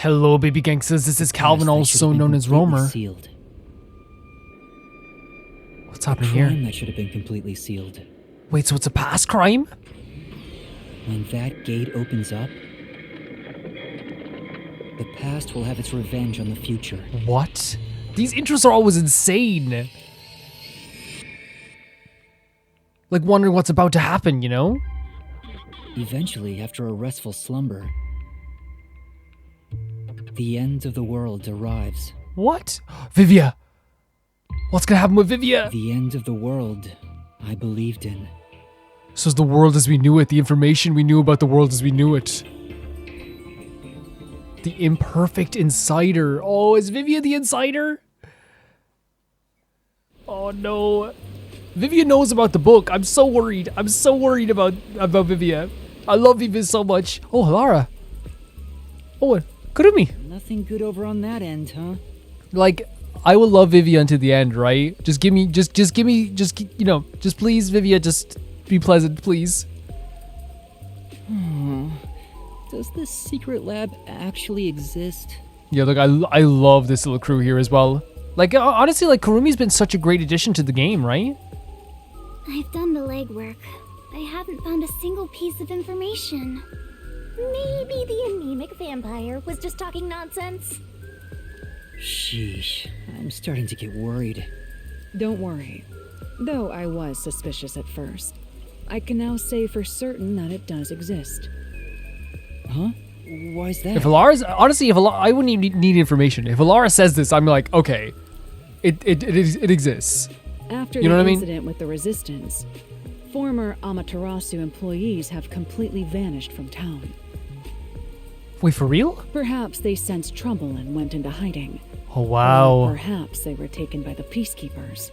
Hello, baby gangsters. This is Calvin, also known as Romer. Sealed. What's happening here? Crime that should have been completely sealed. Wait, so it's a past crime? When that gate opens up, the past will have its revenge on the future. What? These intros are always insane. Like wondering what's about to happen, you know? Eventually, after a restful slumber, the end of the world arrives. What? Vivia! What's gonna happen with Vivia? The end of the world I believed in. So is the world as we knew it, the information we knew about the world as we knew it. The imperfect insider. Oh, is Vivia the insider? Oh no. Vivia knows about the book. I'm so worried. I'm so worried about Vivia. I love Vivia so much. Oh, Lara. Oh, Kurumi. Nothing good over on that end, huh? Like, I will love Vivia until the end, right? Just give me, just please, Vivia, just be pleasant, please. Does this secret lab actually exist? Yeah, look, I love this little crew here as well. Like, honestly, like, Kurumi's been such a great addition to the game, right? I've done the legwork. I haven't found a single piece of information. Maybe the anemic vampire was just talking nonsense. Sheesh, I'm starting to get worried. Don't worry. Though I was suspicious at first, I can now say for certain that it does exist. Huh? Why's that? If Alara's, honestly, I wouldn't even need information. If Alara says this, I'm like, okay, it exists. After You know the what I mean? incident with the Resistance, former Amaterasu employees have completely vanished from town. Wait, for real? Perhaps they sensed trouble and went into hiding. Oh, Or wow. perhaps they were taken by the peacekeepers.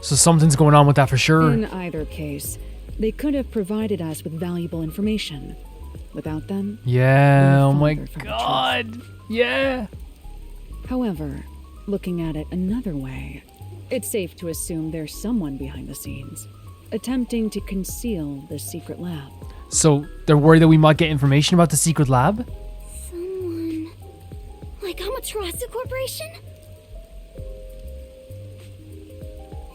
So something's going on with that for sure. In either case, they could have provided us with valuable information. Without them, Yeah, oh my Father found the god. Yeah. however, looking at it another way, it's safe to assume there's someone behind the scenes, attempting to conceal the secret lab. So they're worried that we might get information about the secret lab? Someone... like Amaterasu Corporation?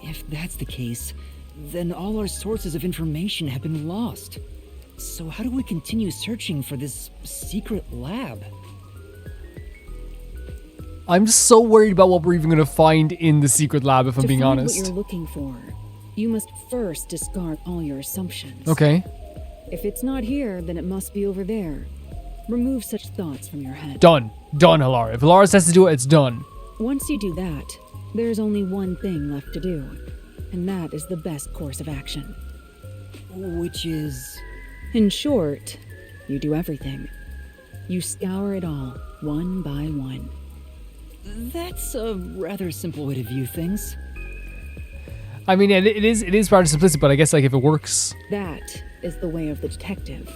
If that's the case, then all our sources of information have been lost. So how do we continue searching for this secret lab? I'm so worried about what we're even going to find in the secret lab, if I'm To being find honest. what you're looking for, you must first discard all your assumptions. Okay. If it's not here, then it must be over there. Remove such thoughts from your head. Done. Done, Hilara. If Hilara says to do it, it's done. Once you do that, there's only one thing left to do, and that is the best course of action. Which is... In short, you do everything. You scour it all, one by one. That's a rather simple way to view things. I mean, it is rather simplistic, but I guess like if it works. That is the way of the detective.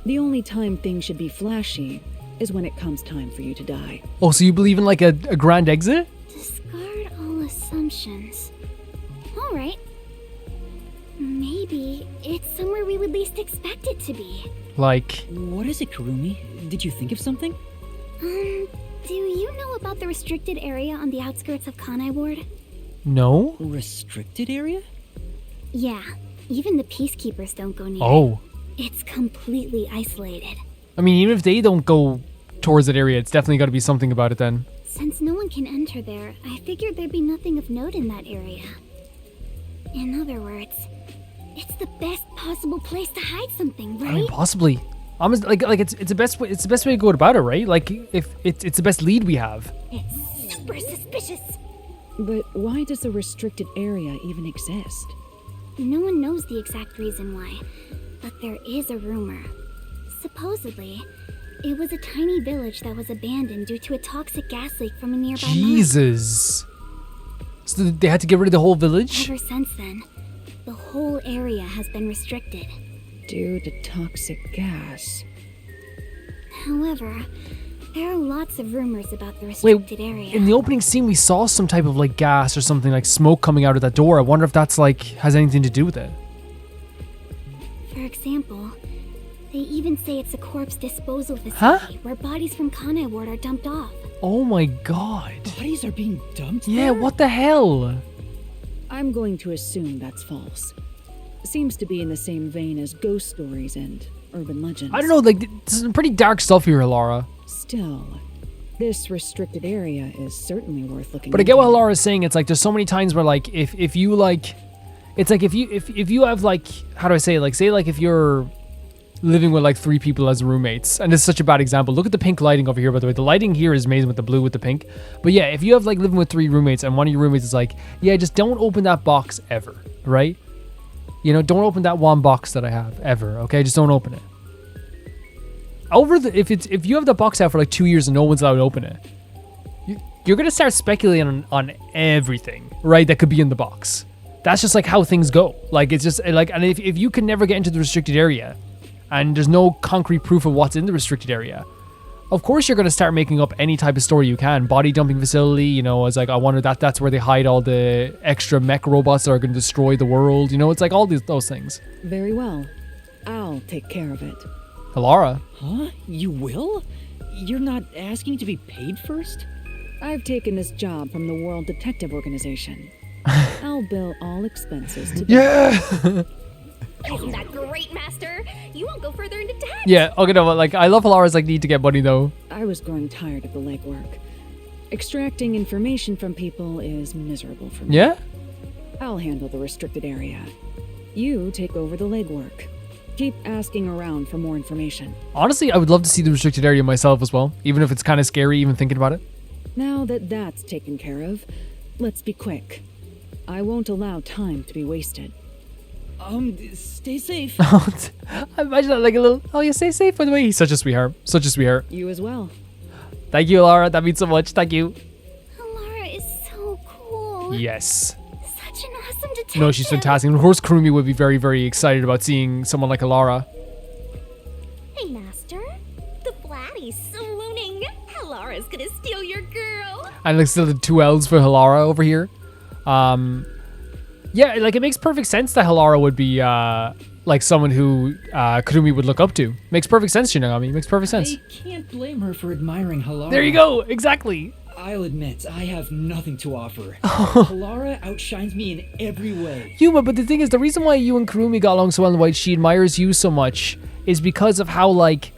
The only time things should be flashy is when it comes time for you to die. Oh, so you believe in like a grand exit? Discard all assumptions. Alright. Maybe it's somewhere we would least expect it to be. Like, What is it, Kurumi? Did you think of something? Do you know about the restricted area on the outskirts of Kanai Ward? no? Restricted area? Yeah, even the peacekeepers don't go near Oh. it. It's completely isolated. I mean, even if they don't go towards that area, it's definitely got to be something about it then. Since no one can enter there, I figured there'd be nothing of note in that area. In other words, it's the best possible place to hide something, right? I mean, possibly. Almost like it's the best way. It's the best way to go about it, right? Like if it's the best lead we have. It's super suspicious. But why does a restricted area even exist? No one knows the exact reason why, but there is a rumor. Supposedly, it was a tiny village that was abandoned due to a toxic gas leak from a nearby mine. Jesus. So they had to get rid of the whole village? Ever since then, the whole area has been restricted. Due to toxic gas. However, there are lots of rumors about the Wait, restricted area. in the opening scene we saw some type of like gas or something like smoke coming out of that door. I wonder if that's like has anything to do with it. For example, They even say it's a corpse disposal facility Huh? where bodies from Kanai Ward are dumped off. Oh my god. Bodies are being dumped Yeah, there? what the hell? I'm going to assume that's false. Seems to be in the same vein as ghost stories and urban legends. I don't know, like, this is some pretty dark stuff here, Laura. Still, this restricted area is certainly worth looking But I get what into. Laura's saying. It's like there's so many times where like if you like, it's like if you have like, how do I say it? Like say like if you're living with like 3 people as roommates, and this is such a bad example. Look at the pink lighting over here, by the way. The lighting here is amazing with the blue with the pink. But yeah, if you have like living with 3 roommates and one of your roommates is like, yeah, just don't open that box ever, right? You know, don't open that one box that I have ever. Okay, just don't open it. If you have the box out for like 2 years and no one's allowed to open it, you're gonna start speculating on everything, right? That could be in the box. That's just like how things go. Like it's just like, and if you can never get into the restricted area, and there's no concrete proof of what's in the restricted area, of course you're gonna start making up any type of story you can. Body dumping facility, you know, it's like I wonder that's where they hide all the extra mech robots that are gonna destroy the world. You know, it's like all those things. Very well. I'll take care of it. Laura. Huh? You will? You're not asking to be paid first? I've taken this job from the World Detective Organization. I'll bill all expenses to Yeah. Isn't that great, Master? You won't go further into debt. Yeah. Okay. No, but like I love Laura's like need to get money though. I was growing tired of the legwork. Extracting information from people is miserable for me. Yeah. I'll handle the restricted area. You take over the legwork. Keep asking around for more information. Honestly, I would love to see the restricted area myself as well, even if it's kind of scary even thinking about it. Now that that's taken care of, let's be quick. I won't allow time to be wasted. Stay safe. I imagine that like a little, oh, you stay safe, by the way. He's such a sweetheart. Such a sweetheart. You as well. Thank you, Laura. That means so much. Thank you. Laura is so cool. Yes. Such an awesome detective. No, she's fantastic. And of course, Kurumi would be very, very excited about seeing someone like Laura. Hey, Master. The Flatty's swooning. Halara's gonna steal your girl. And like still the 2 L's for Halara over here. Yeah, like it makes perfect sense that Halara would be like someone who Kurumi would look up to. Makes perfect sense, Shinigami. Makes perfect sense. I can't blame her for admiring Halara. There you go. Exactly. I'll admit, I have nothing to offer. Halara outshines me in every way. Yuma, but the thing is, the reason why you and Kurumi got along so well and why she admires you so much is because of how like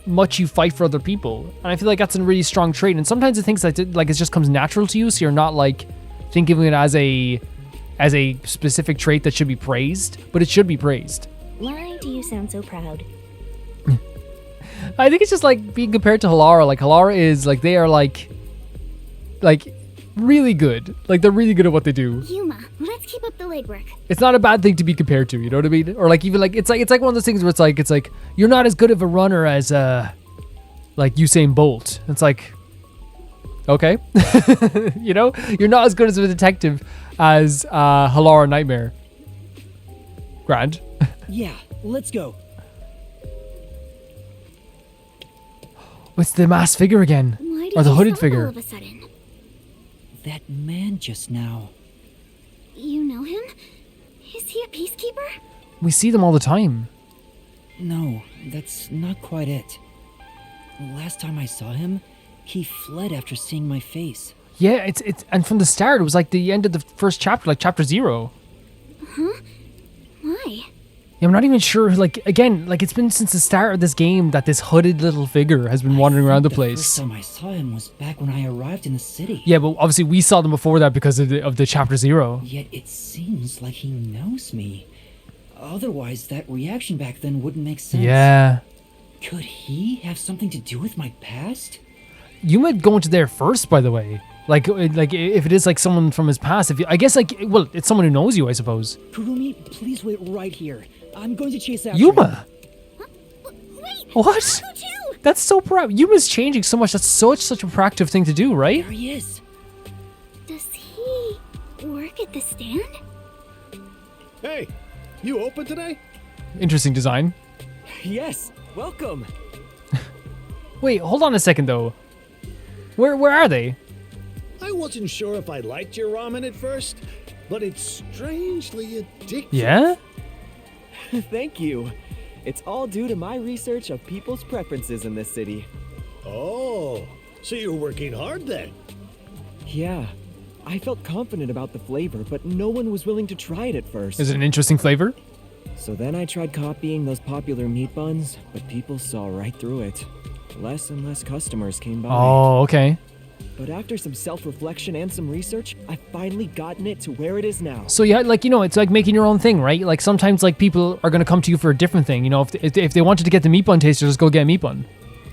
much you fight for other people. And I feel like that's a really strong trait. And sometimes it thinks that like it just comes natural to you, so you're not like thinking of it as a specific trait that should be praised, but it should be praised. Why do you sound so proud? I think it's just like being compared to Halara. Like Halara is like they are like really good. Like they're really good at what they do. Yuma, let's keep up the legwork. It's not a bad thing to be compared to, you know what I mean? Or like even like it's like one of those things where it's like you're not as good of a runner as like Usain Bolt. It's like okay. You know? You're not as good as a detective as Halara Nightmare. Grand. Yeah, let's go. What's the masked figure again? Why did Or the you hooded stop figure? all of a sudden? That man just now. You know him? Is he a peacekeeper? We see them all the time. No, that's not quite it. Last time I saw him, he fled after seeing my face. Yeah, it's and from the start it was like the end of the first chapter, like chapter 0. Why? Yeah, I'm not even sure. Like again, like it's been since the start of this game that this hooded little figure has been wandering around the First place. time I saw him was back when I arrived in the city. Yeah, but obviously we saw them before that because of the chapter 0. Yet it seems like he knows me. Otherwise, that reaction back then wouldn't make sense. Yeah, Could he have something to do with my past? you might go into there first, by the way. Like if it is like someone from his past, I guess like well, it's someone who knows you, I suppose. Kurumi, please wait right here. I'm going to chase after him. Yuma, Wait! what? Who too? That's so proud. Yuma's changing so much. That's such a proactive thing to do, right? There he is. Does he work at the stand? Hey, you open today? Interesting design. Yes, welcome. Wait, hold on a second though. Where are they? I wasn't sure if I liked your ramen at first, but it's strangely addictive. Yeah? Thank you. It's all due to my research of people's preferences in this city. Oh, so you're working hard then? Yeah, I felt confident about the flavor, but no one was willing to try it at first. Is it an interesting flavor? So then I tried copying those popular meat buns, but people saw right through it. Less and less customers came by. Oh, okay. But after some self-reflection and some research, I've finally gotten it to where it is now. So yeah, like, you know, it's like making your own thing, right? Like sometimes like people are going to come to you for a different thing. You know, if they wanted to get the meat bun taster, just go get a meat bun.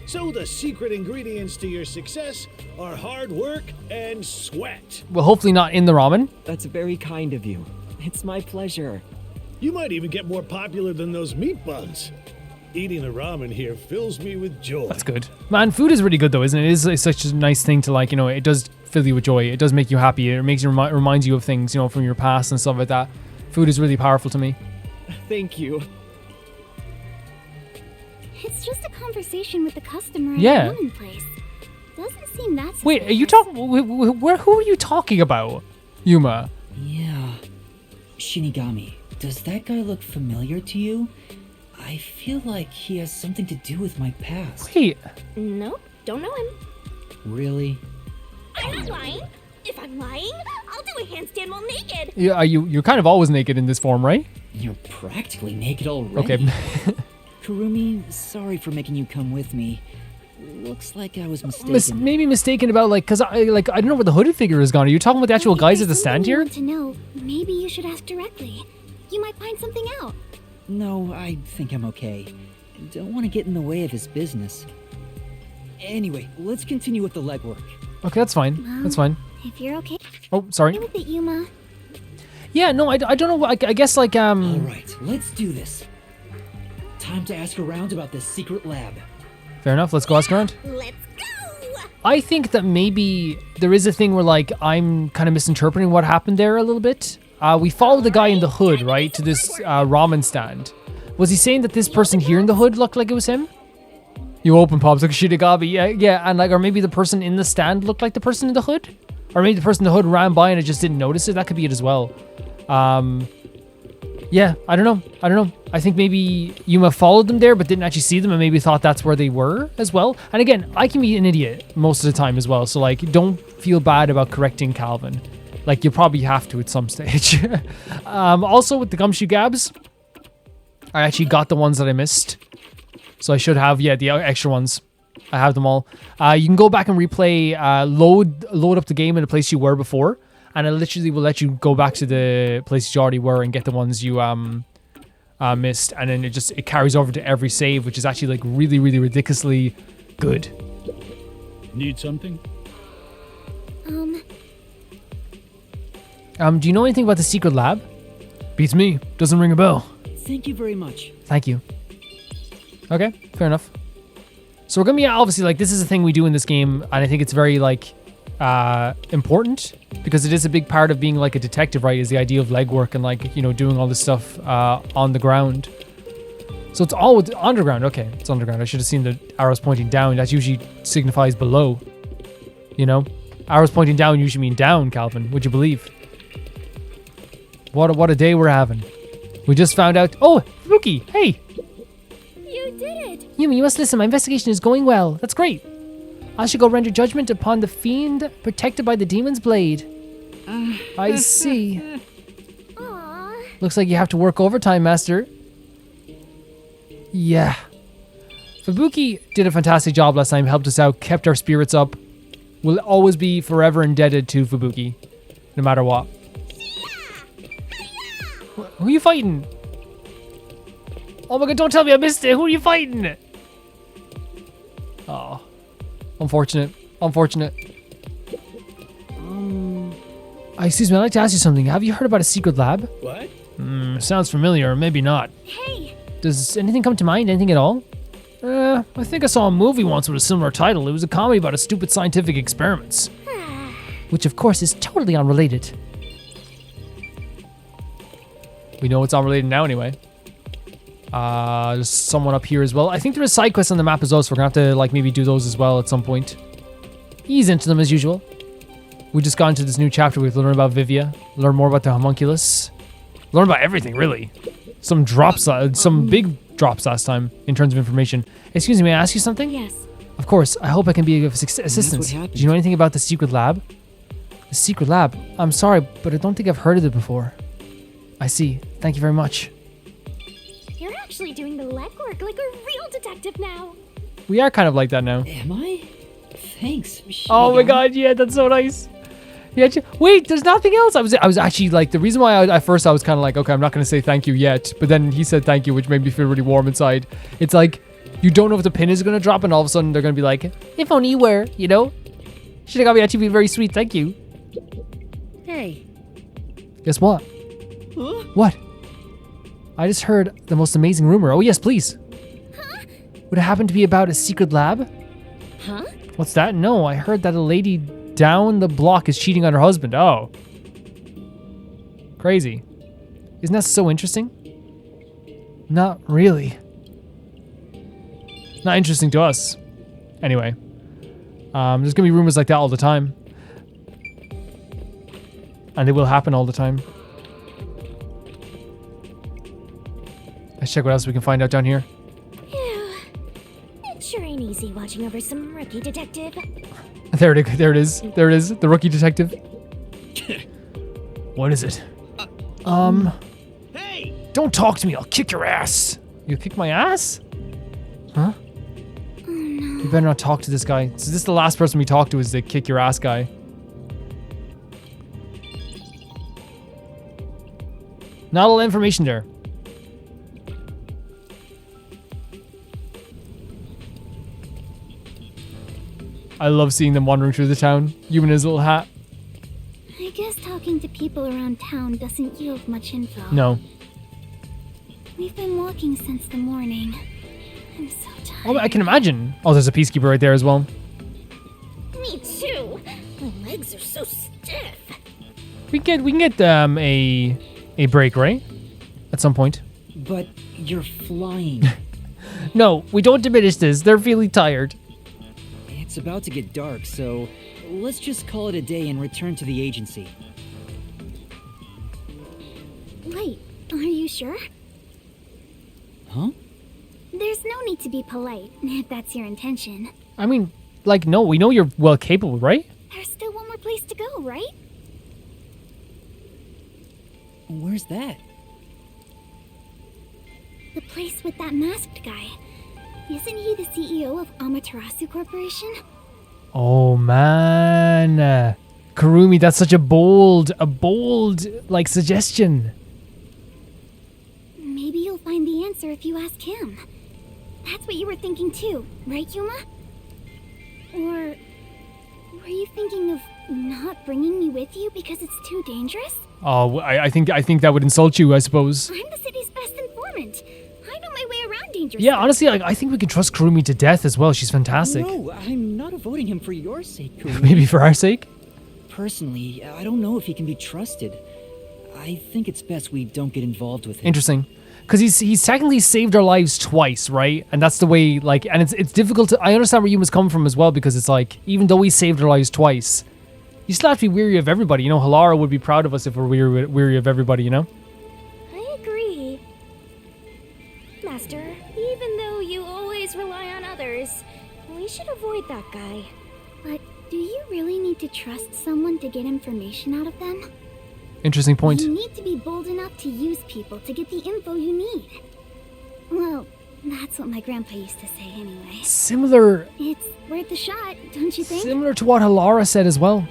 So the secret ingredients to your success are hard work and sweat. Well, hopefully not in the ramen. That's very kind of you. It's my pleasure. You might even get more popular than those meat buns. Eating the ramen here fills me with joy. That's good. Man, food is really good though, isn't it? It's such a nice thing to, like, you know, it does fill you with joy. It does make you happy. It makes you reminds you of things, you know, from your past and stuff like that. Food is really powerful to me. Thank you. It's just a conversation with the customer Yeah. at the ramen place. Doesn't seem that Wait, are you suspicious. talking? Who are you talking about, Yuma? Yeah. Shinigami, does that guy look familiar to you? I feel like he has something to do with my past. Wait, Nope, don't know him. Really? I'm not lying. If I'm lying, I'll do a handstand while naked. yeah, you're kind of always naked in this form, right? You're practically naked already. Okay. Kurumi, sorry for making you come with me. Looks like I was mistaken. Maybe mistaken about, like, cause I don't know where the hooded figure has gone. Are you talking about the actual If guys at there's the stand something you here? want to know, maybe you should ask directly. You might find something out. No, I think I'm okay. Don't want to get in the way of his business. Anyway, let's continue with the legwork. Okay, that's fine. That's fine. If you're okay Oh, sorry. with it, Yuma. Yeah, no, I don't know. I guess like All right, let's do this. Time to ask around about this secret lab. fair enough. Let's go ask around. Let's go. I think that maybe there is a thing where, like, I'm kind of misinterpreting what happened there a little bit. We followed the guy in the hood, right, to this ramen stand. Was he saying that this person here in the hood looked like it was him? You open Pops like Shinigami, yeah, and like, or maybe the person in the stand looked like the person in the hood, or maybe the person in the hood ran by and I just didn't notice it. That could be it as well. Yeah, I don't know. I think maybe Yuma followed them there, but didn't actually see them, and maybe thought that's where they were as well. And again, I can be an idiot most of the time as well, so like, don't feel bad about correcting Calvin. Like, you probably have to at some stage. Also, with the gumshoe gabs, I actually got the ones that I missed. So I should have, yeah, the extra ones. I have them all. You can go back and replay, load up the game in the place you were before, and it literally will let you go back to the places you already were and get the ones you missed, and then it carries over to every save, which is actually like really, really ridiculously good. Need something? Do you know anything about the secret lab? Beats me. Doesn't ring a bell. Thank you very much. Thank you. Okay, fair enough. So we're gonna be, obviously, like, this is a thing we do in this game, and I think it's very, like, important, because it is a big part of being like a detective, right? Is the idea of legwork and, like, you know, doing all this stuff on the ground. So it's all with underground. Okay, it's underground. I should have seen the arrows pointing down. That usually signifies below. You know, arrows pointing down usually mean down. Calvin, would you believe? What a day we're having. We just found out. Oh, Fubuki, hey. You did it. You must listen. My investigation is going well. That's great. I should go render judgment upon the fiend protected by the demon's blade. I see. Aww. Looks like you have to work overtime, Master. Yeah. Fubuki did a fantastic job last time, helped us out, kept our spirits up. We'll always be forever indebted to Fubuki, no matter what. Who are you fighting? Oh my god, don't tell me I missed it. Who are you fighting? Oh. Unfortunate. Excuse me, I'd like to ask you something. Have you heard about a secret lab? What? Sounds familiar, or maybe not. Hey. Does anything come to mind? Anything at all? I think I saw a movie once with a similar title. It was a comedy about a stupid scientific experiments. Which, of course, is totally unrelated. We know it's unrelated now anyway. There's someone up here as well. I think there is side quests on the map as well, so we're gonna have to, like, maybe do those as well at some point. Ease into them as usual. We just got into this new chapter. We have to learn about Vivia, learn more about the homunculus, learn about everything, really. Some drops, some big drops last time in terms of information. Excuse me, may I ask you something? Yes. Of course. I hope I can be of assistance. happened. Do you know anything about the secret lab? The secret lab? I'm sorry, but I don't think I've heard of it before. I see. Thank you very much. You're actually doing the legwork like a real detective now. We are kind of like that now. Am I? Thanks. Oh my Shiga. god, yeah, that's so nice. Yeah, wait, there's nothing else. I was actually like, the reason why at first I was kind of like, okay, I'm not going to say thank you yet. But then he said thank you, which made me feel really warm inside. It's like, you don't know if the pin is going to drop and all of a sudden they're going to be like, if only you were, you know? Should have got me actually be very sweet, thank you. Hey, Guess what? What? I just heard the most amazing rumor. Oh yes, please. Would it happen to be about a secret lab? Huh? What's that? No, I heard that a lady down the block is cheating on her husband. Oh. Crazy. Isn't that so interesting? Not really. Not interesting to us. Anyway. There's gonna be rumors like that all the time. And they will happen all the time. Let's check what else we can find out down here. Phew. It sure ain't easy watching over some rookie detective. There it is. There it is. The rookie detective. What is it? Hey! Don't talk to me. I'll kick your ass. You kick my ass? Huh? Oh no. You better not talk to this guy. So this is the last person we talk to is the kick your ass guy. Not a lot of information there. I love seeing them wandering through the town. You in his little hat. I guess talking to people around town doesn't yield much info. No. We've been walking since the morning. I'm so tired. Oh, I can imagine. Oh, there's a peacekeeper right there as well. Me too. My legs are so stiff. We can get a break, right? At some point. But you're flying. No, we don't diminish this. They're feeling tired. It's about to get dark, so let's just call it a day and return to the agency. Wait, are you sure? Huh? There's no need to be polite, if that's your intention. I mean, like, no, we know you're well capable, right? There's still one more place to go, right? Where's that? The place with that masked guy. Isn't he the CEO of Amaterasu Corporation? Oh, man. Kurumi, that's such a bold, like, suggestion. Maybe you'll find the answer if you ask him. That's what you were thinking too, right, Yuma? Or were you thinking of not bringing me with you because it's too dangerous? Oh, I think that would insult you, I suppose. I'm the city's best informant. I know my way around dangerous. Yeah, honestly, I think we can trust Kurumi to death as well. She's fantastic. No, I'm not avoiding him for your sake, Kurumi. Maybe for our sake? Personally, I don't know if he can be trusted. I think it's best we don't get involved with him. Interesting. Because he's technically saved our lives twice, right? And that's the way, like, and it's difficult to, I understand where Yuma's coming from as well, because it's like, even though he saved our lives twice, you still have to be weary of everybody. You know, Halara would be proud of us if we're weary of everybody, you know? I agree. Master, even though you always rely on others, we should avoid that guy. But do you really need to trust someone to get information out of them? Interesting point. You need to be bold enough to use people to get the info you need. Well, that's what my grandpa used to say anyway. Similar It's worth a shot, don't you think? Similar to what Halara said as well.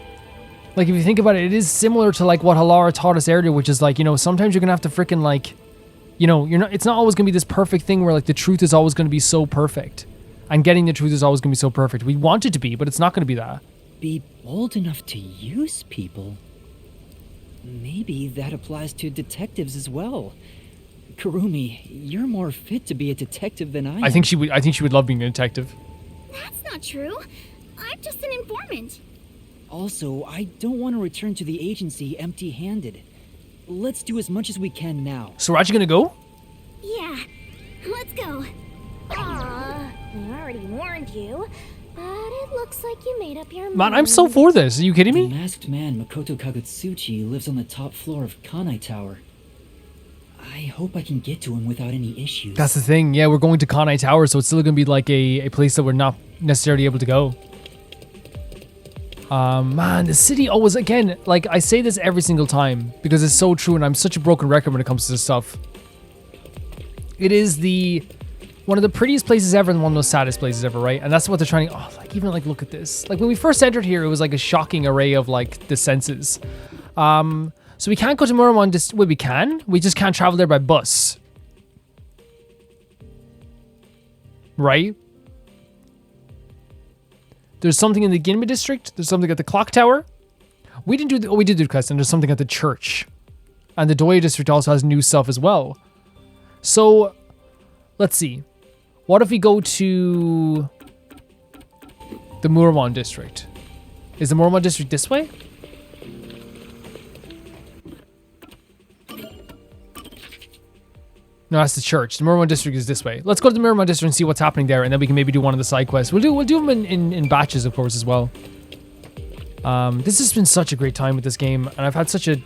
Like, if you think about it, it is similar to, like, what Halara taught us earlier, which is, like, you know, sometimes you're gonna have to frickin', like, you know, it's not always gonna be this perfect thing where, like, the truth is always gonna be so perfect. And getting the truth is always gonna be so perfect. We want it to be, but it's not gonna be that. Be bold enough to use people? Maybe that applies to detectives as well. Kurumi, you're more fit to be a detective than I am. I think she would love being a detective. That's not true. I'm just an informant. Also, I don't want to return to the agency empty-handed. Let's do as much as we can now. So we're actually gonna go? Yeah, let's go. Aw, I already warned you, but it looks like you made up your mind. Man, I'm so for this. Are you kidding The me? masked man Makoto Kagutsuchi lives on the top floor of Kanai Tower. I hope I can get to him without any issues. That's the thing. Yeah, we're going to Kanai Tower, so it's still going to be like a place that we're not necessarily able to go. Man, the city always, again, like I say this every single time because it's so true and I'm such a broken record when it comes to this stuff. It is one of the prettiest places ever and one of the most saddest places ever, right? And that's what they're trying to, even like look at this. Like when we first entered here, it was like a shocking array of like the senses. So we can't go to Muramon, well, we can. We just can't travel there by bus. Right? There's something in the Ginma district. There's something at the clock tower. We didn't do we did do the quest, and there's something at the church. And the Doya district also has new stuff as well. So, let's see. What if we go to the Muramon district? Is the Muramon district this way? No, that's the church. The Muramon district is this way. Let's go to the Muramon district and see what's happening there, and then we can maybe do one of the side quests. We'll do them in batches, of course, as well. This has been such a great time with this game, and I've had such a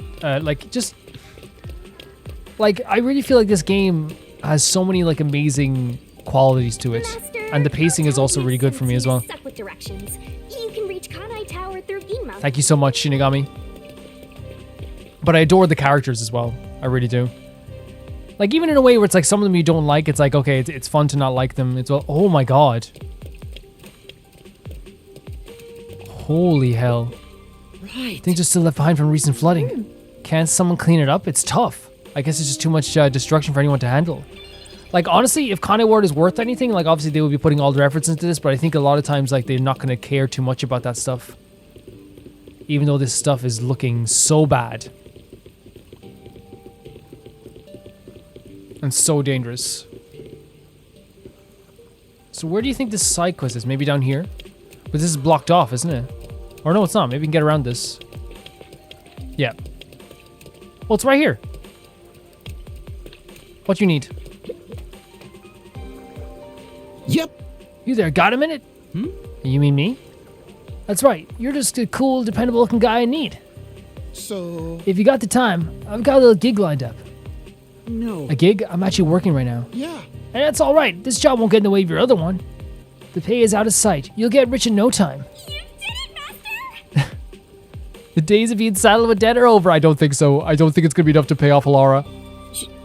I really feel like this game has so many like amazing qualities to it, and the pacing is also really good for me as well. Stuck with directions. You can reach Kanai Tower through Ginma. Thank you so much, Shinigami. But I adore the characters as well. I really do. Like, even in a way where it's like some of them you don't like, it's like, okay, it's fun to not like them. It's well, oh my god. Holy hell. Right. Things are still left behind from recent flooding. Can't someone clean it up? It's tough. I guess it's just too much destruction for anyone to handle. Like, honestly, if Kanai Ward is worth anything, like, obviously they would be putting all their efforts into this, but I think a lot of times, like, they're not going to care too much about that stuff. Even though this stuff is looking so bad. And so dangerous. So where do you think this side quest is? Maybe down here? But this is blocked off, isn't it? Or no, it's not. Maybe we can get around this. Yeah. Well, it's right here. What do you need? Yep. You there, got a minute? You mean me? That's right. You're just a cool, dependable looking guy I need. So, If you got the time, I've got a little gig lined up. No. A gig? I'm actually working right now. yeah. And that's alright. This job won't get in the way of your other one. The pay is out of sight. You'll get rich in no time. You did it, Master! The days of being saddled with debt are over. I don't think so. I don't think it's going to be enough to pay off Alara.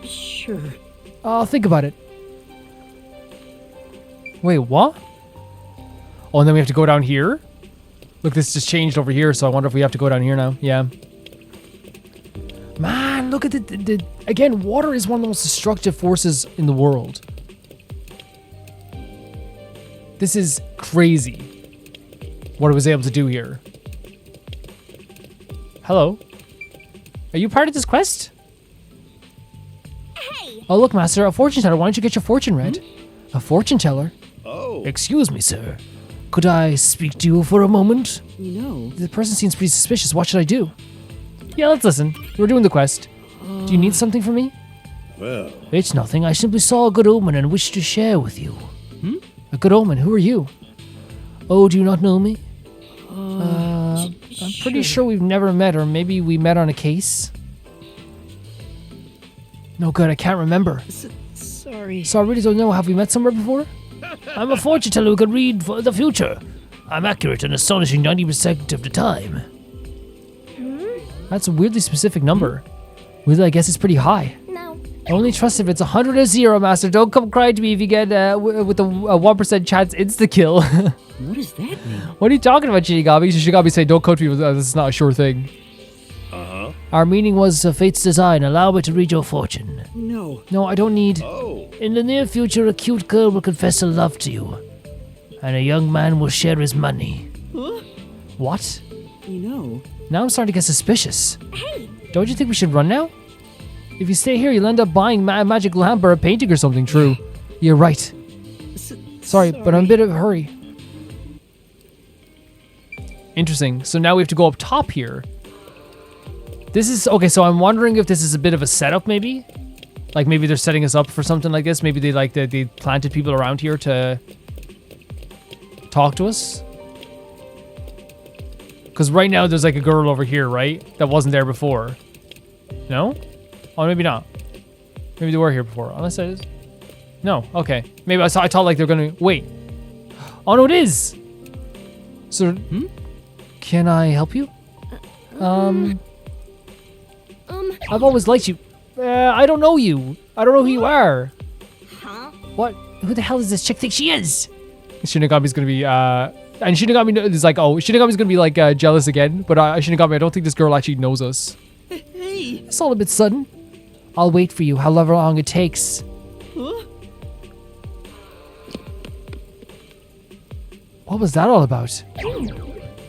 Sure. Oh, think about it. Wait, what? Oh, and then we have to go down here? Look, this just changed over here, so I wonder if we have to go down here now. Yeah. Man, look at the again, water is one of the most destructive forces in the world. This is crazy what it was able to do here. Hello? Are you part of this quest? Hey! Oh, look, Master, a fortune teller. Why don't you get your fortune read? A fortune teller? Oh. Excuse me, sir. Could I speak to you for a moment? You know, The person seems pretty suspicious. What should I do? Yeah, let's listen. We're doing the quest. Do you need something from me? Well, It's nothing. I simply saw a good omen and wished to share with you. A good omen? Who are you? Oh, do you not know me? I'm pretty sure we've never met, or maybe we met on a case. No good, I can't remember. sorry. So I really don't know. Have we met somewhere before? I'm a fortune teller who can read for the future. I'm accurate an astonishing 90% of the time. That's a weirdly specific number. Weirdly, I guess it's pretty high. No. Only trust if it's 100 or 0, Master. Don't come crying to me if you get with a 1% chance insta-kill. What does that mean? What are you talking about, Shinigami? Shinigami say, don't come to me with this is not a sure thing. Our meaning was fate's design. Allow me to read your fortune. No. No, I don't need. oh. In the near future, a cute girl will confess her love to you. And a young man will share his money. What? You know, Now I'm starting to get suspicious. Hey! Don't you think we should run now? If you stay here, you'll end up buying a magic lamp or a painting or something. True. You're right. Sorry, but I'm a bit of a hurry. Interesting. So now we have to go up top here. This is... Okay, so I'm wondering if this is a bit of a setup, maybe? Like, maybe they're setting us up for something like this. Maybe they planted people around here to talk to us. Because right now there's like a girl over here, right? That wasn't there before. No? Oh, maybe not. Maybe they were here before. Unless it is. No. Okay. Maybe I thought like they're gonna wait. Oh no, it is. So, can I help you? I've always liked you. I don't know you. I don't know who you are. Huh? What? Who the hell does this chick think she is? Shinigami's gonna be, and Shinigami is like, oh, Shinigami's gonna be like jealous again. But Shinigami, I don't think this girl actually knows us. Hey! It's all a bit sudden. I'll wait for you, however long it takes. Huh? What was that all about?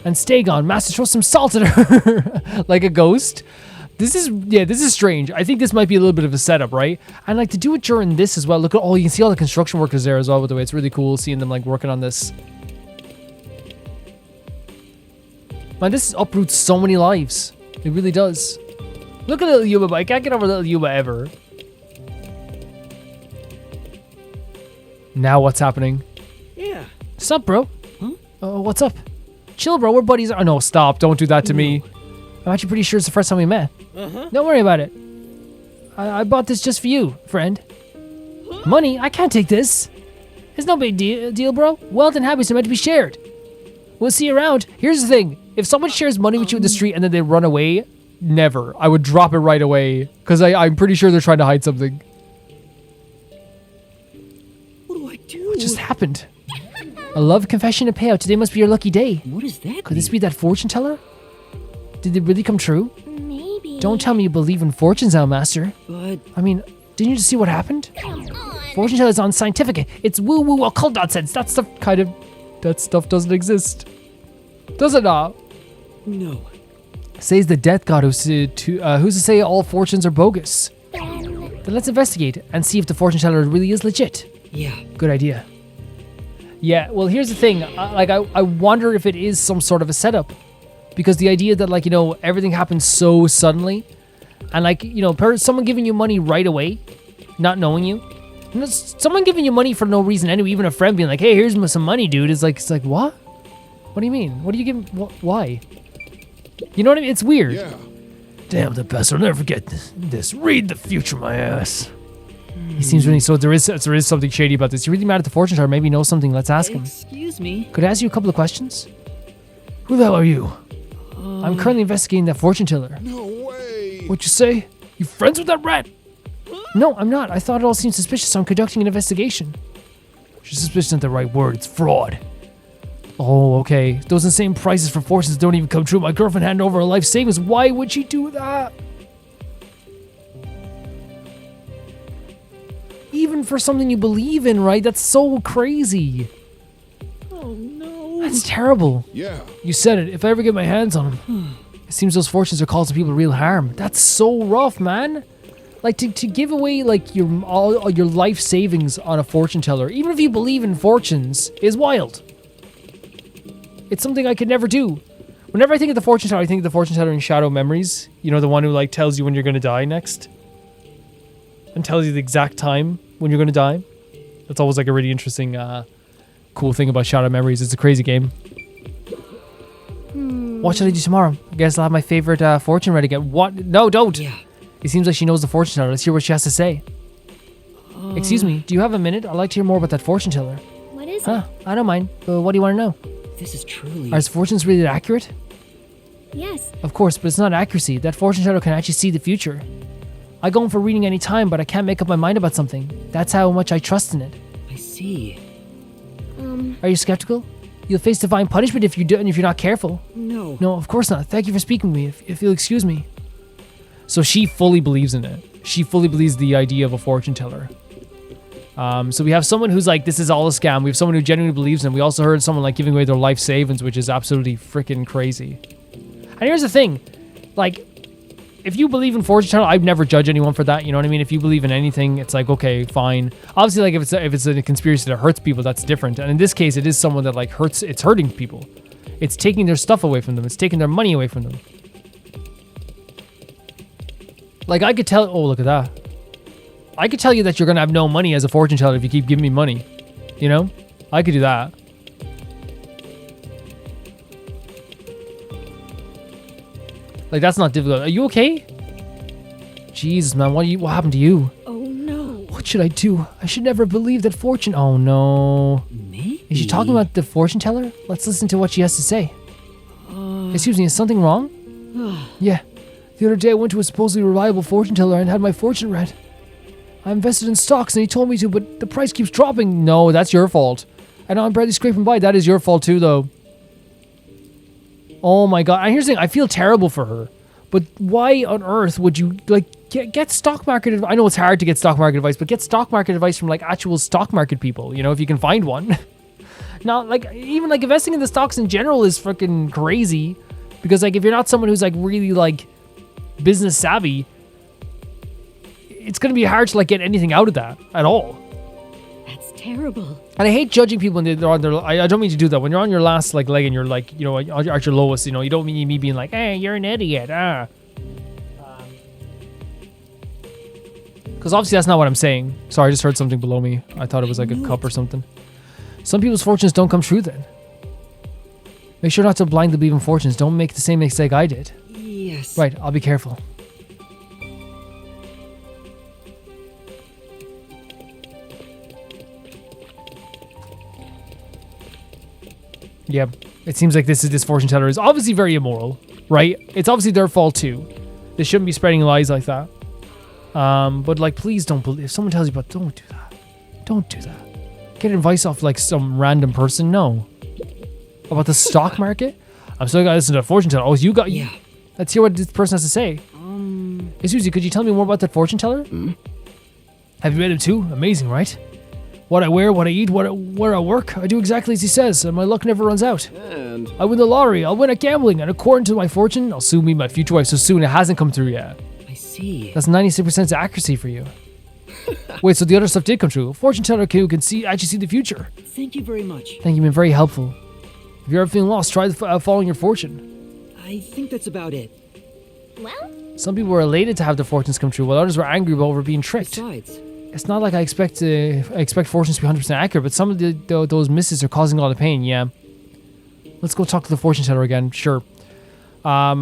And stay gone, Master, throw some salt at her. Like a ghost. This is strange. I think this might be a little bit of a setup, right? And like to do it during this as well. Look at you can see all the construction workers there as well, by the way. It's really cool seeing them like working on this. Man, this uproots so many lives. It really does. Look at little Yuma, but I can't get over little Yuma ever. Now what's happening? Yeah. What's up, bro? Huh? What's up? Chill, bro. We're buddies. Oh, no, stop. Don't do that to me. I'm actually pretty sure it's the first time we met. Don't worry about it. I bought this just for you, friend. Money? I can't take this. It's no big deal, bro. Wealth and happiness are meant to be shared. We'll see you around. Here's the thing. If someone shares money with you in the street and then they run away, never. I would drop it right away. Because I'm pretty sure they're trying to hide something. What do I do? What just happened? A love confession and payout. Today must be your lucky day. What does that Could this be that fortune teller? Did it really come true? Maybe. Don't tell me you believe in fortunes now, Master. But I mean, didn't you just see what happened? Come on. Fortune tellers on scientific. It's woo-woo occult nonsense. That stuff doesn't exist. Does it not? no. Says the death god who's to say all fortunes are bogus. Then Then let's investigate and see if the fortune teller really is legit. Yeah. Good idea. Yeah, well, here's the thing. I wonder if it is some sort of a setup. Because the idea that, like, you know, everything happens so suddenly. And, like, you know, someone giving you money right away, not knowing you. You know, someone giving you money for no reason anyway, even a friend being like, hey, here's some money, dude. It's like, what? What do you mean? What do you give? Why? You know what I mean? It's weird. Yeah. Damn, the best. I'll never forget this. Read the future, my ass. He seems really, so there is something shady about this. You're really mad at the fortune teller. Maybe he knows something. Let's ask him. Excuse me. Could I ask you a couple of questions? Who the hell are you? I'm currently investigating that fortune teller. No way. What'd you say? You friends with that rat? No, I'm not. I thought it all seemed suspicious, so I'm conducting an investigation. Suspicious isn't the right word. It's fraud. Oh, okay. Those insane prices for fortunes don't even come true. My girlfriend handed over her life savings. Why would she do that? Even for something you believe in, right? That's so crazy. Oh no. That's terrible. Yeah. You said it. If I ever get my hands on them. It seems those fortunes are causing people real harm. That's so rough, man. Like, to give away, like, all your life savings on a fortune teller, even if you believe in fortunes, is wild. It's something I could never do. Whenever I think of the fortune teller, I think of the fortune teller in Shadow Memories. You know, the one who, like, tells you when you're going to die next. And tells you the exact time when you're going to die. That's always, like, a really interesting, cool thing about Shadow Memories. It's a crazy game. What should I do tomorrow? I guess I'll have my favorite fortune read again. What? No, don't. Yeah. It seems like she knows the fortune teller. Let's hear what she has to say. Excuse me, do you have a minute? I'd like to hear more about that fortune teller. what is Huh, I don't mind. What do you want to know? This is truly. Are his fortunes really accurate? it? Yes. Of course, but it's not accuracy. That fortune teller can actually see the future. I go in for reading any time, but I can't make up my mind about something. That's how much I trust in it. I see. Are you skeptical? You'll face divine punishment if you do, and if you're not careful. No. No, of course not. Thank you for speaking to me, if you'll excuse me. So she fully believes in it. She fully believes the idea of a fortune teller. So we have someone who's like, this is all a scam. We have someone who genuinely believes in it. We also heard someone like giving away their life savings, which is absolutely freaking crazy. And here's the thing. Like, if you believe in fortune teller, I'd never judge anyone for that. You know what I mean? If you believe in anything, it's like, okay, fine. Obviously, like if it's a conspiracy that hurts people, that's different. And in this case, it is someone that like hurts. It's hurting people. It's taking their stuff away from them. It's taking their money away from them. Like, I could tell... Oh, look at that. I could tell you that you're going to have no money as a fortune teller if you keep giving me money. You know? I could do that. Like, that's not difficult. Are you okay? Jesus, man. What happened to you? Oh What should I do? I should never believe that fortune. Oh no. Maybe. Is she talking about the fortune teller? Let's listen to what she has to say. Excuse me, is something wrong? Yeah. The other day I went to a supposedly reliable fortune teller and had my fortune read. I invested in stocks and he told me to, but the price keeps dropping. No, that's your fault. And I'm barely scraping by. That is your fault too, though. Oh my god. And here's the thing, I feel terrible for her. But why on earth would you, like, get stock market advice? I know it's hard to get stock market advice, but get stock market advice from, like, actual stock market people, you know, if you can find one. Not, like, even, like, investing in the stocks in general is freaking crazy. Because, like, if you're not someone who's, like, really, like, business savvy, it's going to be hard to, like, get anything out of that at all. That's terrible. And I hate judging people when they're on their... I don't mean to do that. When you're on your last, like, leg and you're, like, you know, at your lowest, you know, you don't mean me being like, hey, you're an idiot, Because obviously that's not what I'm saying. Sorry, I just heard something below me. I thought it was, like, a cup or something. Some people's fortunes don't come true then. Make sure not to blindly believe in fortunes. Don't make the same mistake I did. Yes. Right, I'll be careful. Yeah, it seems like this fortune teller is obviously very immoral, right? It's obviously their fault too. They shouldn't be spreading lies like that. But like, please don't believe. If someone tells you about, don't do that. Don't do that. Get advice off like some random person. No. About the stock market? I'm still gonna listen to a fortune teller. Oh, you got... Yeah. Let's hear what this person has to say. Hey, Susie, could you tell me more about that fortune teller? Have you met him too? Amazing, right? What I wear, what I eat, where I work, I do exactly as he says, and my luck never runs out. And I win the lottery, I'll win at gambling, and according to my fortune, I'll soon meet my future wife. So soon, it hasn't come through yet. I see. That's 96% accuracy for you. Wait, so the other stuff did come true. A fortune teller who can actually see the future. Thank you very much. Thank you, you've been very helpful. If you're ever feeling lost, try following your fortune. I think that's about it. Well, Some people were elated to have their fortunes come true, while others were angry over being tricked. Besides, It's not like I expect fortunes to be 100% accurate, but some of those misses are causing a lot of pain. Yeah. Let's go talk to the fortune teller again. Sure. I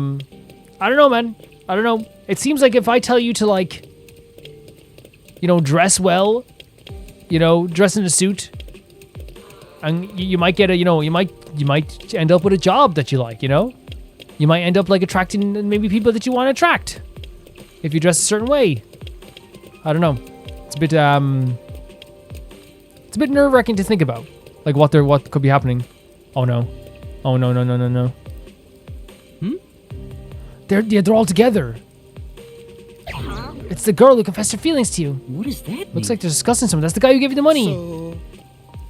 don't know, man. I don't know. It seems like if I tell you to, like, you know, dress well, you know, dress in a suit, and you might get a, you know, you might end up with a job that you like, you know? You might end up, like, attracting maybe people that you want to attract if you dress a certain way. I don't know. It's a bit nerve-wracking to think about, like what could be happening. Oh no, oh no. They're all together. It's the girl who confessed her feelings to you. what does that mean? Looks like they're discussing something. That's the guy who gave you the money. So,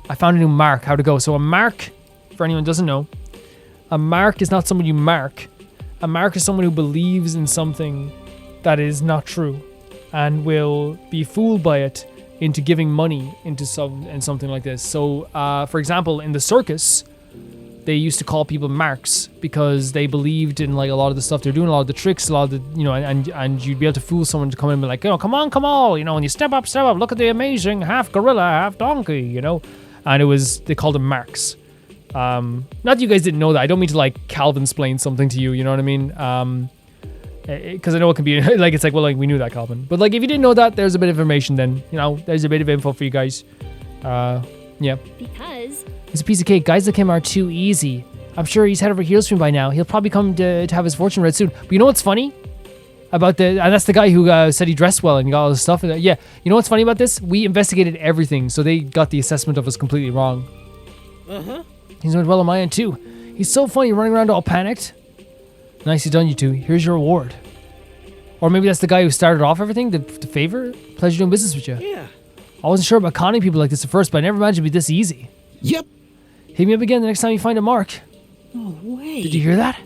I found a new mark. How to go? So a mark, for anyone who doesn't know, a mark is not someone you mark. A mark is someone who believes in something that is not true, and will be fooled by it into giving money into something like this. So, for example, in the circus, they used to call people marks because they believed in, like, a lot of the stuff they're doing, a lot of the tricks, a lot of the, you know, and you'd be able to fool someone to come in and be like, you know, come on, you know, and you step up, look at the amazing half gorilla, half donkey, you know, and they called them marks. Not that you guys didn't know that. I don't mean to, like, Calvin-splain something to you, you know what I mean? Because I know it can be like, it's like, well, like, we knew that, Calvin, but like, if you didn't know that, there's a bit of information. Then, you know, there's a bit of info for you guys. Yeah, because it's a piece of cake. Guys like him are too easy. I'm sure he's head over heels for me by now. He'll probably come to have his fortune read soon. But you know what's funny about and that's the guy who said he dressed well and got all this stuff. Yeah, you know what's funny about this? We investigated everything, so they got the assessment of us completely wrong. He's doing well on my end too. He's so funny, running around all panicked. Nicely done, you two. Here's your reward. Or maybe that's the guy who started off everything, the favor. Pleasure doing business with you. Yeah. I wasn't sure about conning people like this at first, but I never imagined it'd be this easy. yep. Hit me up again the next time you find a mark. No way. Did you hear that?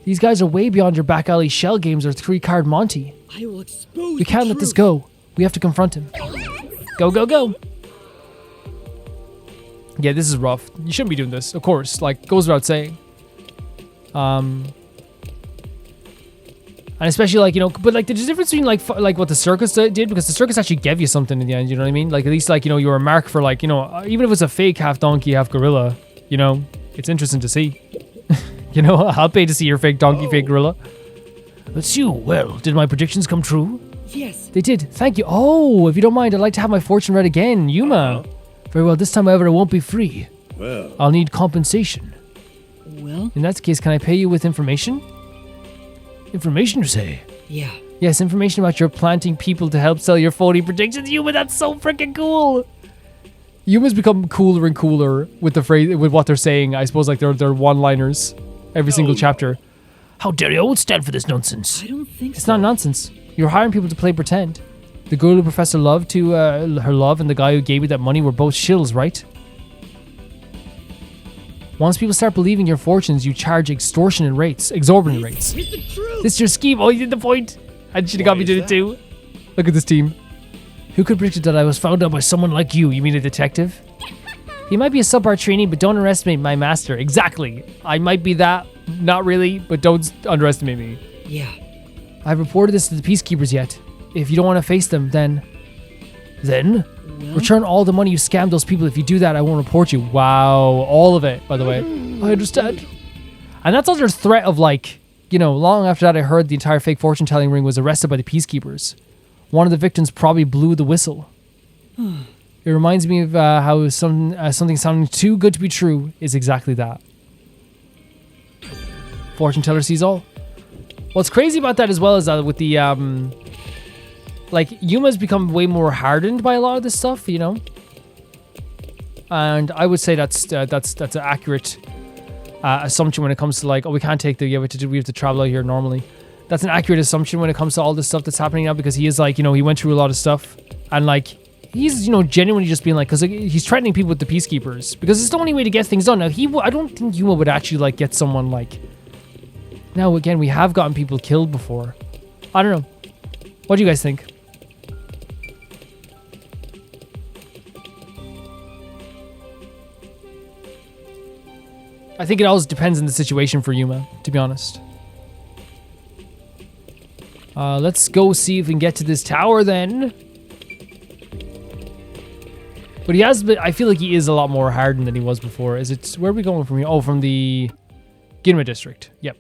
These guys are way beyond your back alley shell games or 3-card Monty. I will expose We can't let this go. We have to confront him. Go, go, go. Yeah, this is rough. You shouldn't be doing this, of course. Like, goes without saying. And especially, like, you know, but like, there's a difference between like what the circus did, because the circus actually gave you something in the end, you know what I mean? Like, at least, like, you know, you were a mark for, like, you know, even if it's a fake half donkey, half gorilla, you know, it's interesting to see. You know, I'll pay to see your fake donkey, fake gorilla. That's you. Well, did my predictions come true? Yes. They did. Thank you. Oh, if you don't mind, I'd like to have my fortune read again. Yuma. Very well. This time, however, it won't be free. Well, I'll need compensation. Well, In that case, can I pay you with information? Information, you say? yeah. Yes, information about your planting people to help sell your phony predictions. Yuma, that's so freaking cool. Yuma's become cooler and cooler with the phrase, with what they're saying. I suppose like they're one-liners every single chapter. How dare you? I won't stand for this nonsense. I don't think It's so. not nonsense. You're hiring people to play pretend. The girl who Professor Love to her love and the guy who gave you that money were both shills, right? Once people start believing your fortunes, you charge extortionate rates, exorbitant rates. It's the truth. This is your scheme. Oh, you did the point. And should have got me to do it too. Look at this team. Who could predict that I was found out by someone like you? You mean a detective? He might be a subpar trainee, but don't underestimate my master. Exactly. I might be that. Not really, but don't underestimate me. Yeah. I've reported this to the peacekeepers yet. If you don't want to face them, then return all the money you scammed those people. If you do that, I won't report you. Wow. All of it, by the way. I understand. And that's under threat of like, you know, long after that I heard the entire fake fortune telling ring was arrested by the peacekeepers. One of the victims probably blew the whistle. It reminds me of how something sounding too good to be true is exactly that. Fortune teller sees all. What's crazy about that as well is that with the like Yuma's become way more hardened by a lot of this stuff, you know. And I would say that's an accurate assumption when it comes to like, oh, we can't take the we have to travel out here normally. That's an accurate assumption when it comes to all this stuff that's happening now, because he is like, you know, he went through a lot of stuff and like he's, you know, genuinely just being like, because like, he's threatening people with the peacekeepers because it's the only way to get things done. Now I don't think Yuma would actually like get someone like. Now again, we have gotten people killed before. I don't know. What do you guys think? I think it always depends on the situation for Yuma, to be honest. Let's go see if we can get to this tower then. But he has been, I feel like he is a lot more hardened than he was before. Is it, where are we going from here? Oh, from the Ginma district. Yep.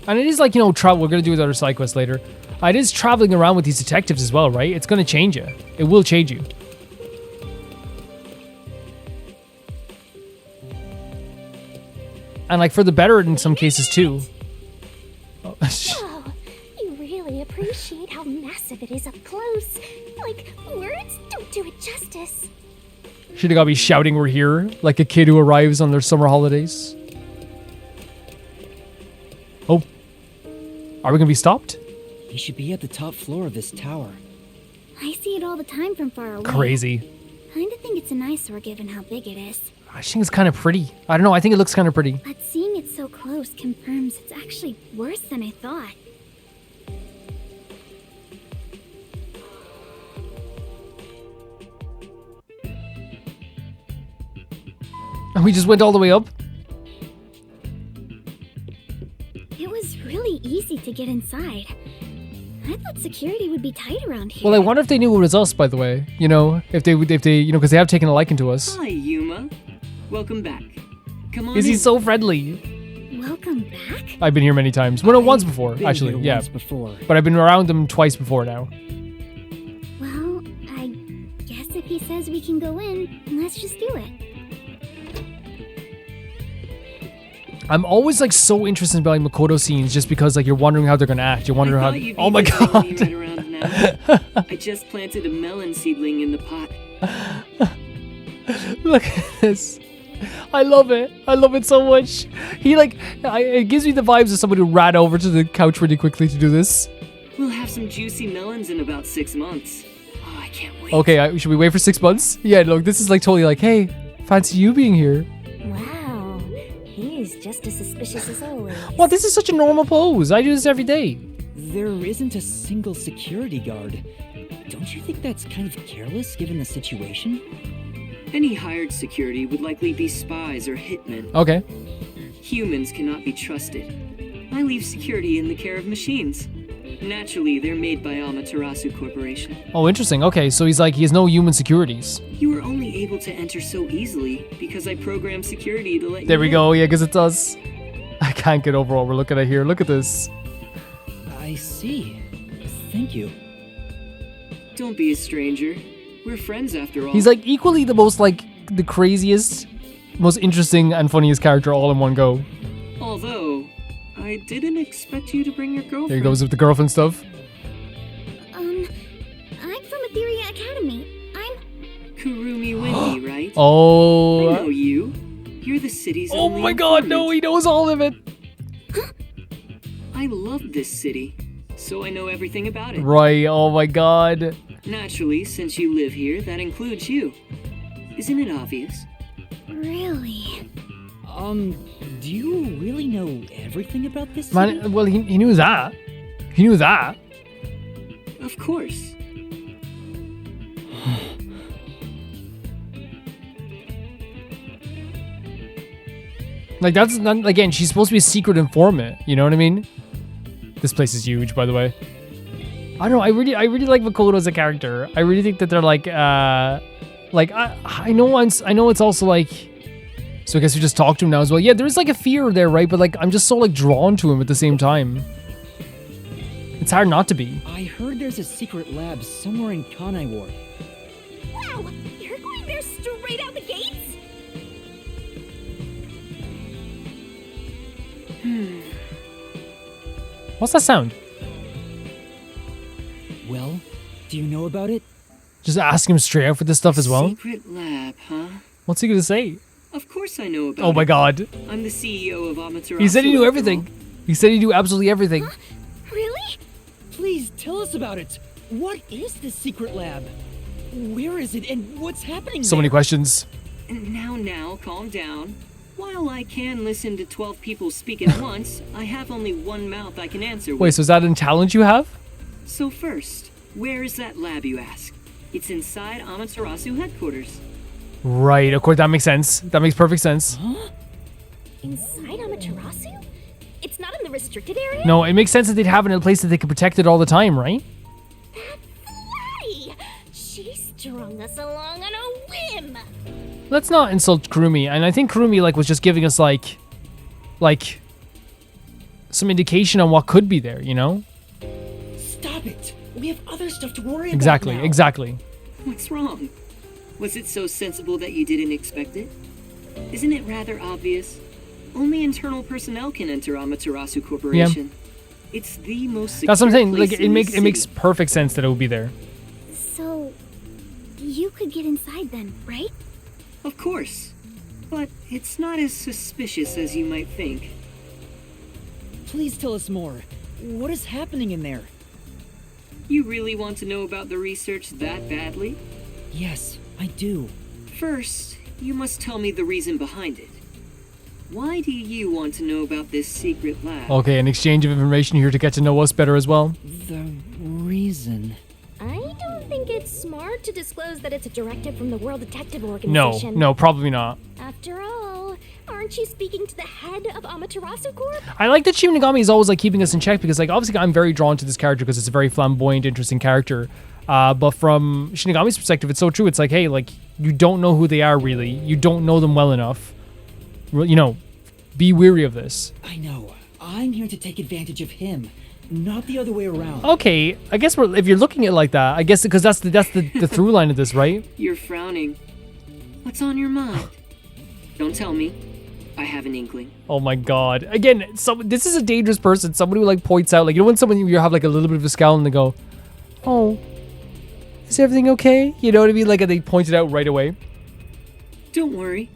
And it is like, you know, travel. We're going to do other side quests later. It is traveling around with these detectives as well, right? It's going to change you. It will change you. And like for the better in some cases too. Oh, Oh, you really appreciate how massive it is up close. Like, words don't do it justice. should have got me shouting we're here like a kid who arrives on their summer holidays. Oh. Are we going to be stopped? He should be at the top floor of this tower. I see it all the time from far away. Crazy. Kinda think it's an eyesore given how big it is. I think it's kind of pretty. I don't know. I think it looks kind of pretty. But seeing it so close confirms it's actually worse than I thought. And we just went all the way up. It was really easy to get inside. I thought security would be tight around here. Well, I wonder if they knew it was us, by the way. You know, if they, you know, because they have taken a liking to us. Hi, Yuma. Welcome back. Come on Is he in. so friendly? Welcome back? I've been here many times. Well, no, once before, Been actually. here Yeah. once before. But I've been around them twice before now. Well, I guess if he says we can go in, let's just do it. I'm always like so interested in like Makoto scenes just because like you're wondering how they're gonna act. You're wondering I how. thought you'd be Oh my listening when you god! went around now. I just planted a melon seedling in the pot. Look at this. I love it. I love it so much. He like, it gives me the vibes of someone who ran over to the couch really quickly to do this. We'll have some juicy melons in about 6 months. Oh, I can't wait. Okay, should we wait for 6 months? Yeah, look, this is like totally like, hey, fancy you being here. Wow, he's just as suspicious as always. Well, this is such a normal pose. I do this every day. There isn't a single security guard. Don't you think that's kind of careless given the situation? Any hired security would likely be spies or hitmen. Okay. Humans cannot be trusted. I leave security in the care of machines. Naturally, they're made by Amaterasu Corporation. Oh, interesting. Okay, so he's like, he has no human securities. You were only able to enter so easily because I programmed security to let you There we in. go. Yeah, because it does. I can't get over what we're looking at here. Look at this. I see. Thank you. Don't be a stranger. We're friends after all. He's like equally the most like the craziest, most interesting and funniest character all in one go. Although, I didn't expect you to bring your girlfriend. There he goes with the girlfriend stuff. I'm from Etheria Academy. I'm... Kurumi Wendy, right? I Oh. know you. You're the city's Oh only my god, no, informant. he knows all of it. I love this city, so I know everything about it. Right, oh my god. Naturally, since you live here, that includes you. Isn't it obvious? Really? Do you really know everything about this city? Man, well, he knew that. He knew that. Of course. Like, that's not, again, she's supposed to be a secret informant. You know what I mean? This place is huge, by the way. I don't know. I really like Makoto as a character. I really think that they're like I know it's also like, so I guess we just talked to him now as well. Yeah, there is like a fear there, right? But like, I'm just so like drawn to him at the same time. It's hard not to be. I heard there's a secret lab somewhere in Kanai Ward. Wow! You're going there straight out the gates? What's that sound? Well, do you know about it? Just ask him straight out for this stuff as well. Secret lab, huh? What's he gonna say? Of course I know about Oh my it. god. I'm the CEO of Amaterasu. He said he knew after everything. all. He said he knew absolutely everything. Really? Please tell us about it. What is this secret lab? Where is it and what's happening So many questions. Now, calm down. While I can listen to 12 people speak at once, I have only one mouth I can answer Wait, with. so is that a talent you have? So first, where is that lab, you ask? It's inside Amaterasu headquarters. Right, of course, that makes sense. That makes perfect sense. Inside Amaterasu? It's not in the restricted area? No, it makes sense that they'd have it in a place that they could protect it all the time, right? Fly! She strung us along on a whim! Let's not insult Kurumi. And I think Kurumi like was just giving us like some indication on what could be there, you know? Stop it. We have other stuff to worry about Exactly, now. exactly. What's wrong? Was it so sensible that you didn't expect it? Isn't it rather obvious? Only internal personnel can enter Amaterasu Corporation. It's the most secure That's what I'm saying. place Like in it the makes city. perfect sense that it would be there. So, you could get inside then, right? Of course. But it's not as suspicious as you might think. Please tell us more. What is happening in there? You really want to know about the research that badly? Yes, I do. First, you must tell me the reason behind it. Why do you want to know about this secret lab? Okay, an exchange of information here to get to know us better as well. The reason. I don't think it's smart to disclose that it's a directive from the World Detective No, Organization. no, probably not. After all, aren't you speaking to the head of Amaterasu Corp? I like that Shinigami is always like keeping us in check because like obviously I'm very drawn to this character because it's a very flamboyant, interesting character. But from Shinigami's perspective, it's so true. It's like, hey, like you don't know who they are really. You don't know them well enough. You know, be weary of this. I know. I'm here to take advantage of him, not the other way around. Okay, I guess if you're looking at it like that, I guess because that's the through line of this, right? You're frowning. What's on your mind? Don't tell me. I have an inkling. Oh my god. Again, this is a dangerous person. Somebody who like points out, like, you know when someone you have like a little bit of a scowl and they go, oh, is everything okay? You know what I mean? Like, and they point it out right away. Don't worry.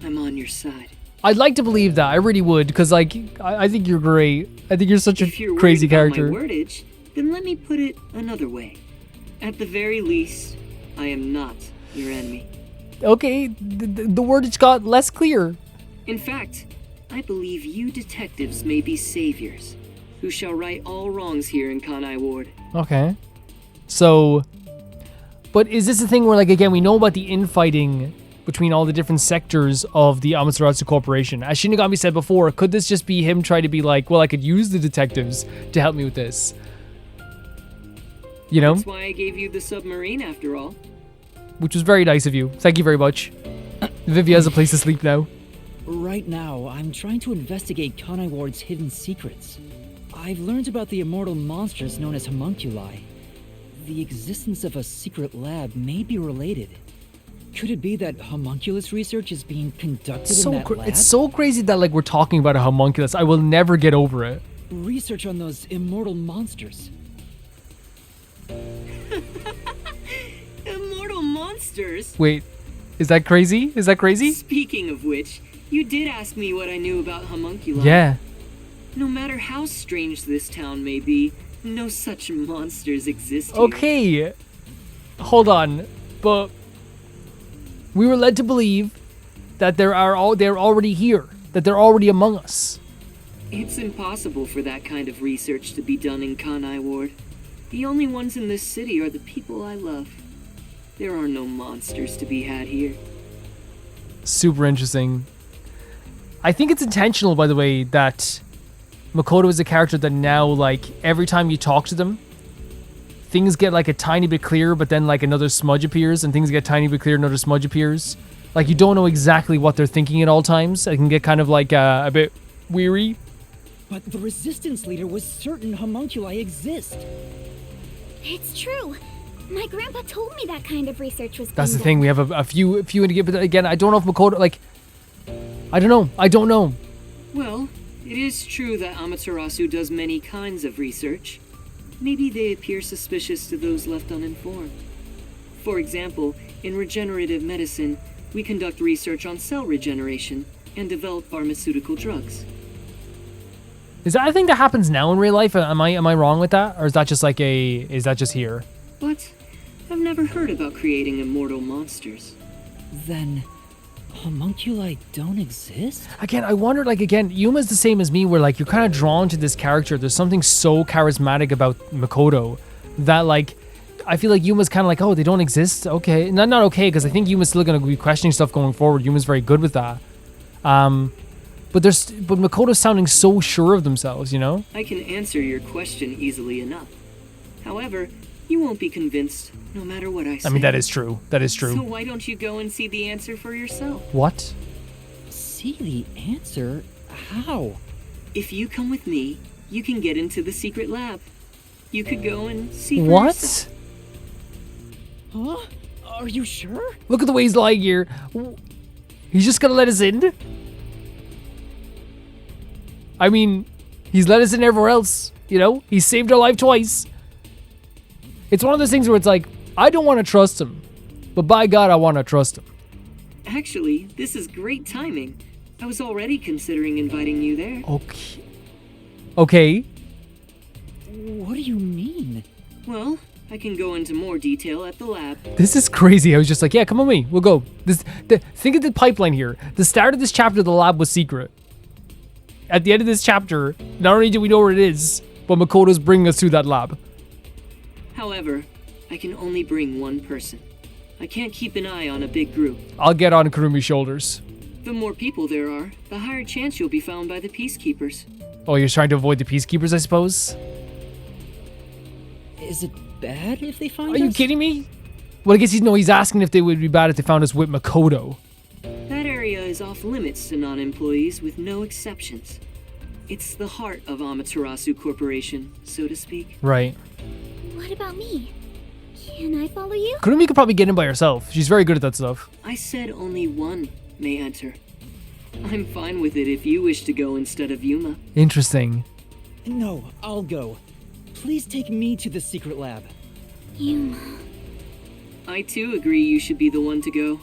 I'm on your side. I'd like to believe that. I really would, because like, I think you're great. I think you're such If you're a crazy worried about character. my wordage, then let me put it another way. At the very least, I am not your enemy. Okay, the wordage got less clear. In fact, I believe you detectives may be saviors, who shall right all wrongs here in Kanai Ward. Okay. So, but is this a thing where, like, again, we know about the infighting between all the different sectors of the Amaterasu Corporation? As Shinigami said before, could this just be him trying to be like, well, I could use the detectives to help me with this? You know? That's why I gave you the submarine after all. Which was very nice of you. Thank you very much. Vivi has a place to sleep now. Right now, I'm trying to investigate Kanai Ward's hidden secrets. I've learned about the immortal monsters known as homunculi. The existence of a secret lab may be related. Could it be that homunculus research is being conducted in that lab? It's so crazy that like we're talking about a homunculus. I will never get over it. Research on those immortal monsters. Immortal monsters? Wait, is that crazy? Is that crazy? Speaking of which, you did ask me what I knew about homunculi. Yeah. No matter how strange this town may be, no such monsters exist here. Okay. Hold on. But we were led to believe that they're already here. That they're already among us. It's impossible for that kind of research to be done in Kanai Ward. The only ones in this city are the people I love. There are no monsters to be had here. Super interesting. I think it's intentional, by the way, that Makoto is a character that now, like, every time you talk to them, things get like a tiny bit clearer, but then like another smudge appears, and things get tiny bit clearer, another smudge appears. Like, you don't know exactly what they're thinking at all times. It can get kind of like a bit weary. But the resistance leader was certain homunculi exist. It's true. My grandpa told me that kind of research was That's the being thing. We have a few to get, but again, I don't know if Makoto, like, I don't know. Well, it is true that Amaterasu does many kinds of research. Maybe they appear suspicious to those left uninformed. For example, in regenerative medicine, we conduct research on cell regeneration and develop pharmaceutical drugs. Is that a thing that happens now in real life? Am I wrong with that, or is that just like is that just here? But I've never heard about creating immortal monsters. Then, homunculi don't exist? Again, I wonder, like, Yuma's the same as me, where, like, you're kind of drawn to this character. There's something so charismatic about Makoto that, like, I feel like Yuma's kind of like, oh, they don't exist? Okay. Not okay, because I think Yuma's still going to be questioning stuff going forward. Yuma's very good with that. But Makoto's sounding so sure of themselves, you know? I can answer your question easily enough. However, you won't be convinced, no matter what I say. I mean, that is true. That is true. So why don't you go and see the answer for yourself? What? See the answer? How? If you come with me, you can get into the secret lab. You could go and see for What? yourself. Huh? Are you sure? Look at the way he's lying here. He's just gonna let us in? I mean, he's let us in everywhere else, you know? He's saved our life twice. It's one of those things where it's like, I don't want to trust him, but by God, I want to trust him. Actually, this is great timing. I was already considering inviting you there. Okay. What do you mean? Well, I can go into more detail at the lab. This is crazy. I was just like, yeah, come on me. We'll go. Think of the pipeline here. The start of this chapter, the lab was secret. At the end of this chapter, not only do we know where it is, but Makoto's bringing us to that lab. However, I can only bring one person. I can't keep an eye on a big group. I'll get on Kurumi's shoulders. The more people there are, the higher chance you'll be found by the peacekeepers. Oh, you're trying to avoid the peacekeepers, I suppose? Is it bad if they find us? Are you kidding me? Well, I guess he's asking if they would be bad if they found us with Makoto. That area is off limits to non-employees with no exceptions. It's the heart of Amaterasu Corporation, so to speak. Right. What about me? Can I follow you? Kurumi could probably get in by herself. She's very good at that stuff. I said only one may enter. I'm fine with it if you wish to go instead of Yuma. Interesting. No, I'll go. Please take me to the secret lab. Yuma. I too agree you should be the one to go.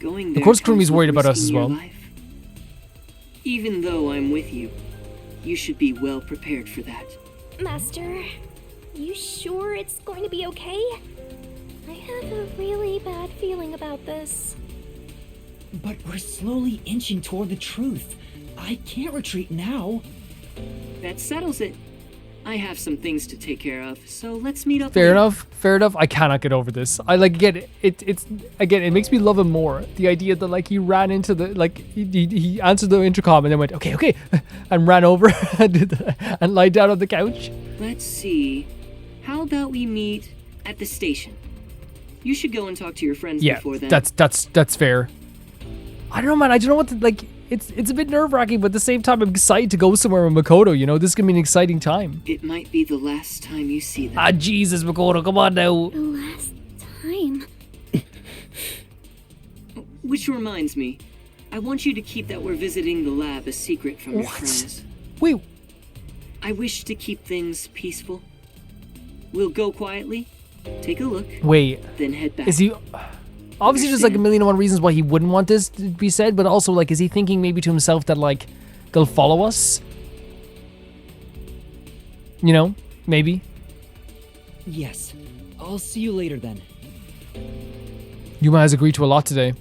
Going there. Of course, comes Kurumi's worried with about us risking as your well. life. Even though I'm with you, you should be well prepared for that. Master, you sure it's going to be okay? I have a really bad feeling about this. But we're slowly inching toward the truth. I can't retreat now. That settles it. I have some things to take care of, so let's meet up Fair later. enough. Fair enough. I cannot get over this. I like get it. It makes me love him more. The idea that like he ran into the he answered the intercom and then went okay, and ran over and lied down on the couch. Let's see. How about we meet at the station? You should go and talk to your friends Yeah, before then. that's fair. I don't know, man. I don't know what to, like. It's a bit nerve-wracking, but at the same time, I'm excited to go somewhere with Makoto. You know, this is gonna be an exciting time. It might be the last time you see them. Ah, Jesus, Makoto, come on now. The last time. Which reminds me, I want you to keep that we're visiting the lab a secret from your What? friends. Wait, I wish to keep things peaceful. We'll go quietly, take a look, wait. then head back. Is he? Obviously, there's like a million and one reasons why he wouldn't want this to be said, but also like, is he thinking maybe to himself that like they'll follow us? You know, maybe. Yes. I'll see you later then. Yuma has agreed to a lot today.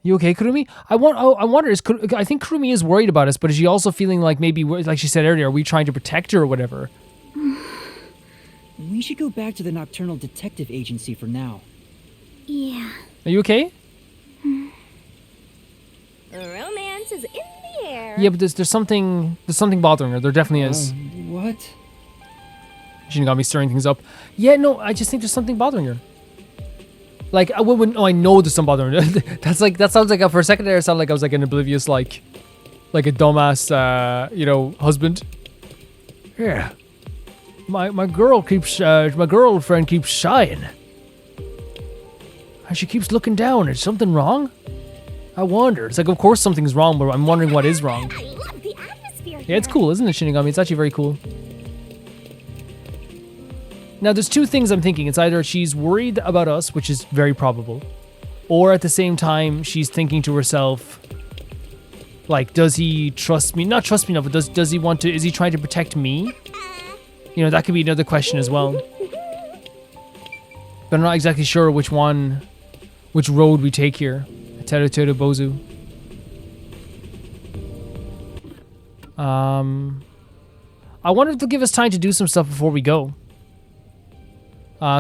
You okay, Kurumi? I wonder. I think Kurumi is worried about us, but is she also feeling like maybe, like she said earlier, are we trying to protect her or whatever? We should go back to the Nocturnal Detective Agency for now. Yeah. Are you okay? Romance is in the air. Yeah, but there's something bothering her. There definitely is. What? Shinigami stirring things up. Yeah, no, I just think there's something bothering her. Like, I know there's something bothering her. that sounds like, for a second there, it sounded like I was like an oblivious, like a dumbass, husband. Yeah. My girlfriend keeps shying. And she keeps looking down. Is something wrong? I wonder. It's like, of course something's wrong, but I'm wondering what is wrong. I love the atmosphere Yeah, it's cool, isn't it, Shinigami? It's actually very cool. Now, there's two things I'm thinking. It's either she's worried about us, which is very probable, or at the same time, she's thinking to herself, like, does he trust me? Not trust me enough, but does he want to, is he trying to protect me? You know, that could be another question as well. But I'm not exactly sure which road we take here. Teru Bozu. I wonder if they'll give us time to do some stuff before we go.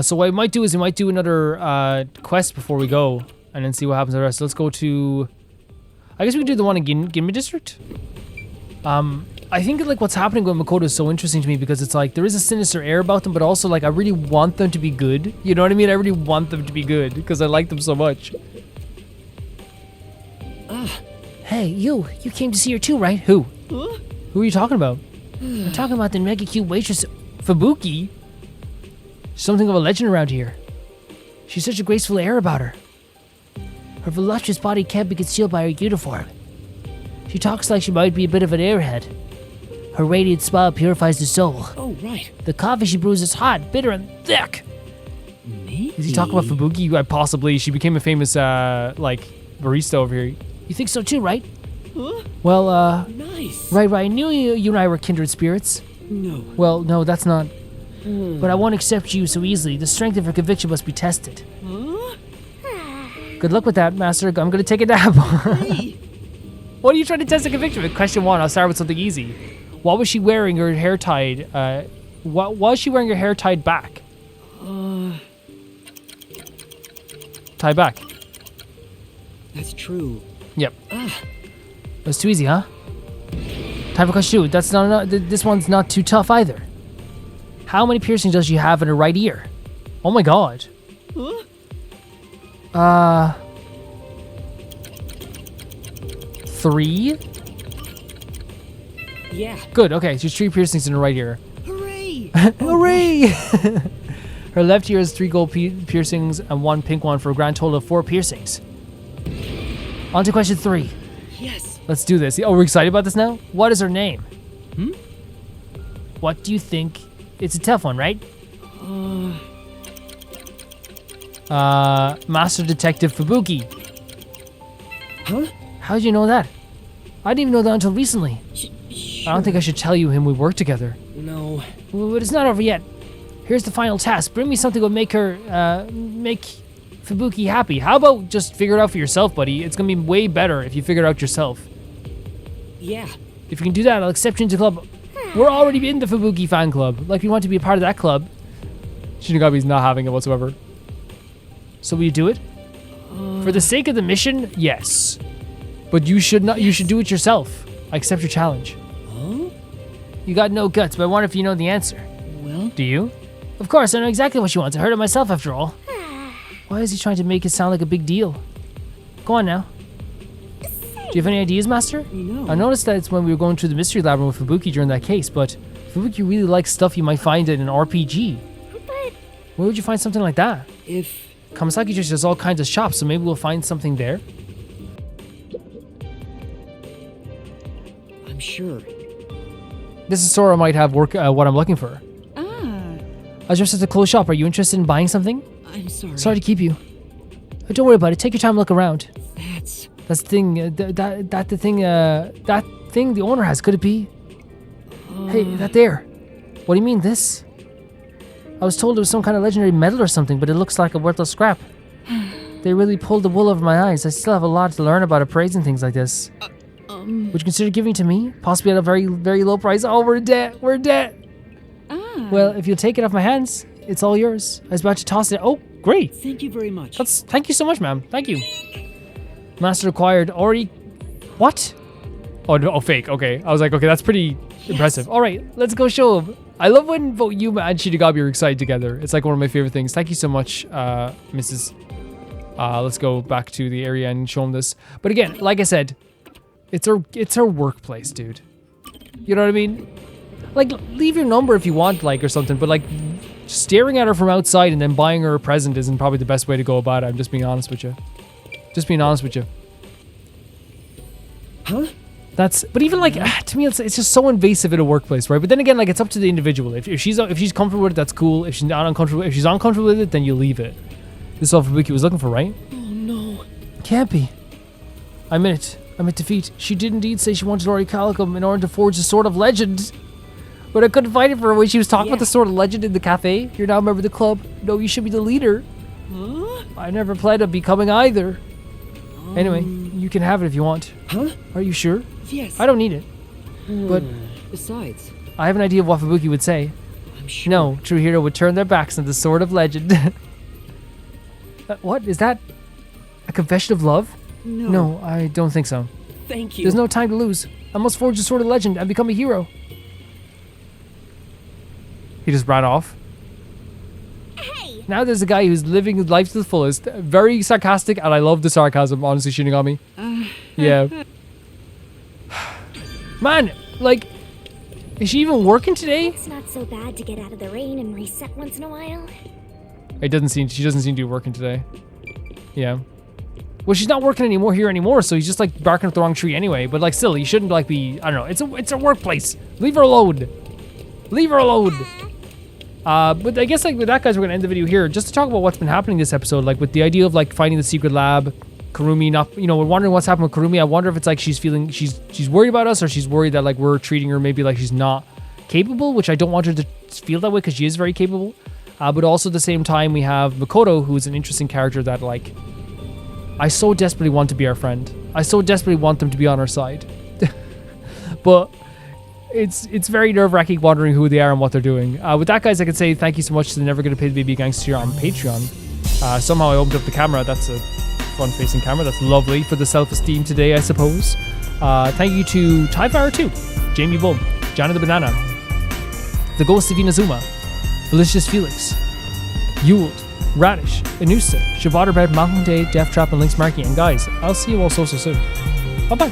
So what I might do is we might do another quest before we go, and then see what happens to the rest. Let's go to, I guess we can do the one in Ginme District. I think like what's happening with Makoto is so interesting to me because it's like there is a sinister air about them, but also like I really want them to be good. You know what I mean? I really want them to be good because I like them so much. Hey, you came to see her too, right? Who? Huh? Who are you talking about? I'm talking about the mega cute waitress, Fubuki. Something of a legend around here. She's such a graceful air about her. Her voluptuous body can't be concealed by her uniform. She talks like she might be a bit of an airhead. Her radiant smile purifies the soul. Oh, right. The coffee she brews is hot, bitter, and thick. Maybe. Is he talking about Fubuki? Possibly. She became a famous, barista over here. You think so too, right? Huh? Well, Nice. Right. I knew you and I were kindred spirits. No. Well, no, that's not. But I won't accept you so easily. The strength of her conviction must be tested. Huh? Good luck with that, Master. I'm gonna take a nap. Hey. What are you trying to test the conviction with? Question 1, I'll start with something easy. Why was she wearing her hair tied, why was she wearing her hair tied back? Tie back. That's true. Yep. That's too easy, huh? Time for question 2. That's not, this one's not too tough either. How many piercings does she have in her right ear? Oh my god. Huh? 3? Yeah. Good, okay, she's 3 piercings in her right ear. Hooray! Hooray! Her left ear has 3 gold piercings and 1 pink one for a grand total of 4 piercings. On to question 3. Yes. Let's do this. Oh, we're excited about this now? What is her name? What do you think? It's a tough one, right? Master Detective Fubuki. Huh? How'd you know that? I didn't even know that until recently. I don't think I should tell you him we work together. No. But it's not over yet. Here's the final task. Bring me something that will make her, make Fubuki happy. How about just figure it out for yourself, buddy? It's gonna be way better if you figure it out yourself. Yeah. If you can do that, I'll accept you into the club. We're already in the Fubuki fan club. Like, we want to be a part of that club. Shinigami's not having it whatsoever. So will you do it? For the sake of the mission, yes. But you should not. You should do it yourself. I accept your challenge. Huh? You got no guts, but I wonder if you know the answer. Well, Do you? Of course, I know exactly what she wants. I heard it myself after all. Why is he trying to make it sound like a big deal? Go on now. Do you have any ideas, Master? no. I noticed that it's when we were going through the mystery lab with Fubuki during that case, but Fubuki really likes stuff you might find in an RPG. But Where would you find something like that? If Kamasaki just does all kinds of shops, so maybe we'll find something there. I'm sure. This is Sora might have what I'm looking for. Ah, I was just at the clothes shop. Are you interested in buying something? I'm sorry. Sorry to keep you. Don't worry about it. Take your time and look around. That's The thing, that thing the owner has. Could it be? Hey, that there. What do you mean, this? I was told it was some kind of legendary metal or something, but it looks like a worthless scrap. They really pulled the wool over my eyes. I still have a lot to learn about appraising things like this. Would you consider giving it to me? Possibly at a very, very low price. Oh, we're in debt. We're in debt. Well, if you'll take it off my hands, it's all yours. I was about to toss it. Oh, great. Thank you very much. Thank you so much, ma'am. Thank you. Master acquired already. What? Oh, no, fake. Okay. I was like, okay, that's pretty impressive. All right, let's go show him. I love when both Yuma and Shinigami are excited together. It's like one of my favorite things. Thank you so much, Mrs. Let's go back to the area and show him this. But again, like I said, it's her workplace, dude. You know what I mean? Like, leave your number if you want, like, or something. But like, staring at her from outside and then buying her a present isn't probably the best way to go about it. I'm just being honest with you. Just being honest with you. Huh? But even like, to me, it's just so invasive in a workplace, right? But then again, like, it's up to the individual. If she's comfortable with it, that's cool. If she's not uncomfortable, if she's uncomfortable with it, then you leave it. This is all Fubuki was looking for, right? Oh no. Can't be. I'm in defeat. She did indeed say she wanted Orichalcum in order to forge the Sword of Legend. But I couldn't find it for her when she was talking about the Sword of Legend in the cafe. You're now a member of the club. No, you should be the leader. Huh? I never planned on becoming either. Anyway, you can have it if you want. Huh? Are you sure? Yes. I don't need it. But Besides, I have an idea of what Fubuki would say. I'm sure. No, true hero would turn their backs on the Sword of Legend. What? Is that a confession of love? No, I don't think so. Thank you. There's no time to lose. I must forge the Sword of Legend and become a hero. He just ran off. hey, Now there's a guy who's living his life to the fullest. Very sarcastic, and I love the sarcasm, honestly, Shinigami. Yeah. Man, like, is she even working today? it's not so bad to get out of the rain and reset once in a while. She doesn't seem to be working today. Yeah. Well, she's not working anymore, so he's just like barking up the wrong tree anyway. But like, still, you shouldn't like be. I don't know. It's a workplace. Leave her alone. Leave her alone. But I guess like with that, guys, we're gonna end the video here just to talk about what's been happening this episode. Like with the idea of like finding the secret lab, Kurumi not. We're wondering what's happened with Kurumi. I wonder if it's like she's worried about us, or she's worried that like we're treating her maybe like she's not capable, which I don't want her to feel that way because she is very capable. But also at the same time, we have Makoto, who's an interesting character that, like, I so desperately want to be our friend. I so desperately want them to be on our side. But it's very nerve-wracking wondering who they are and what they're doing. With that, guys, I could say thank you so much to the Never Gonna Pay the Baby Gangster on Patreon. Somehow I opened up the camera. That's a front-facing camera. That's lovely for the self-esteem today, I suppose. Thank you to Tyfire 2, Jamie Bum, Johnny the Banana, The Ghost of Inazuma, Felicious Felix, Yuled, Radish, Anusa, Shabbatterbed, Malcolm Day, Death Trap, and Links Markey. And guys, I'll see you all so soon. Bye bye.